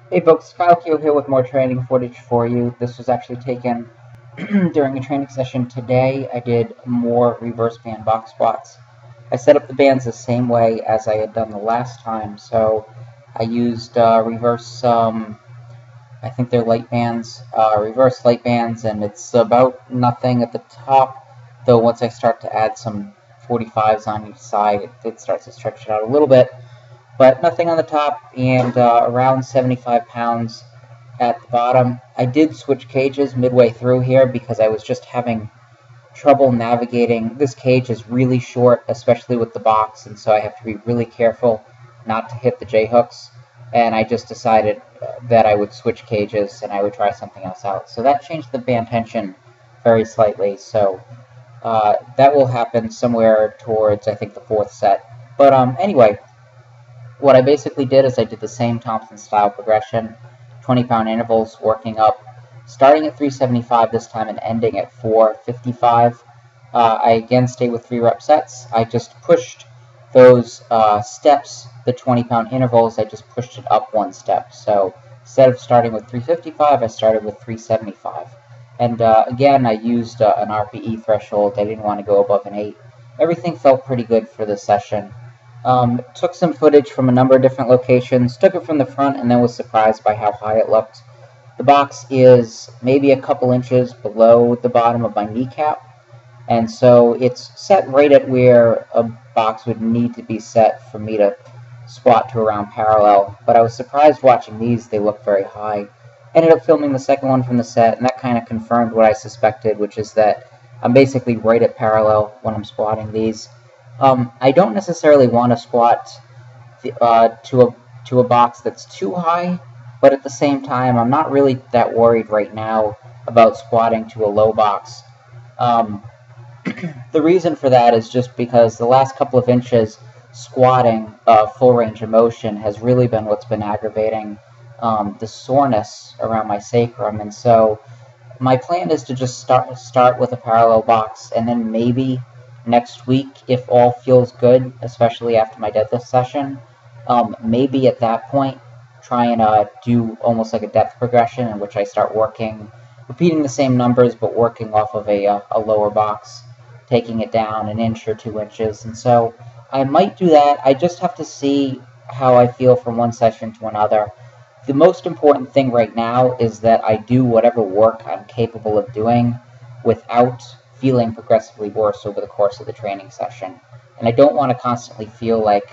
Hey folks, Keough here with more training footage for you. This was actually taken during a training session today. I did more reverse band box squats. I set up the bands the same way as I had done the last time, so I used reverse, I think they're light bands, reverse light bands, and it's about nothing at the top, though once I start to add some 45s on each side, it starts to stretch it out a little bit. But nothing on the top, and around 75 pounds at the bottom. I did switch cages midway through here because I was just having trouble navigating. This cage is really short, especially with the box, and so I have to be really careful not to hit the J-hooks. And I just decided that I would switch cages and I would try something else out. So that changed the band tension very slightly. So that will happen somewhere towards, I think, the fourth set. But anyway, what I basically did is I did the same Thompson style progression, 20-pound intervals, working up, starting at 375 this time and ending at 455. I again stayed with 3-rep sets. I just pushed those steps, the 20-pound intervals, I just pushed it up one step. So instead of starting with 355, I started with 375. And again, I used an RPE threshold. I didn't want to go above an 8. Everything felt pretty good for this session. Took some footage from a number of different locations, took it from the front, and then was surprised by how high it looked. The box is maybe a couple inches below the bottom of my kneecap, and so it's set right at where a box would need to be set for me to squat to around parallel. But I was surprised watching these. They look very high. Ended up filming the second one from the set, and that kind of confirmed what I suspected, which is that I'm basically right at parallel when I'm squatting these. I don't necessarily want to squat to a box that's too high, but at the same time, I'm not really that worried right now about squatting to a low box. The reason for that is just because the last couple of inches squatting full range of motion has really been what's been aggravating the soreness around my sacrum, and so my plan is to just start with a parallel box, and then maybe next week, if all feels good, especially after my deadlift session, maybe at that point try and do almost like a depth progression in which I start working, repeating the same numbers but working off of a lower box, taking it down an inch or 2 inches. And so I might do that. I just have to see how I feel from one session to another. The most important thing right now is that I do whatever work I'm capable of doing without feeling progressively worse over the course of the training session. And I don't want to constantly feel like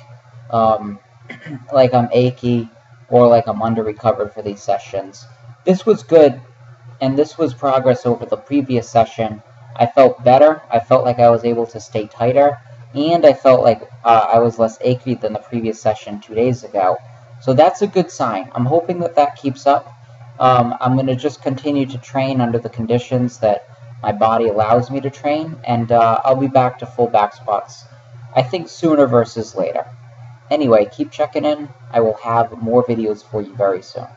like I'm achy or like I'm under-recovered for these sessions. This was good, and this was progress over the previous session. I felt better. I felt like I was able to stay tighter, and I felt like I was less achy than the previous session 2 days ago. So that's a good sign. I'm hoping that that keeps up. I'm going to just continue to train under the conditions that my body allows me to train, and I'll be back to full back squats, I think, sooner versus later. Anyway, keep checking in. I will have more videos for you very soon.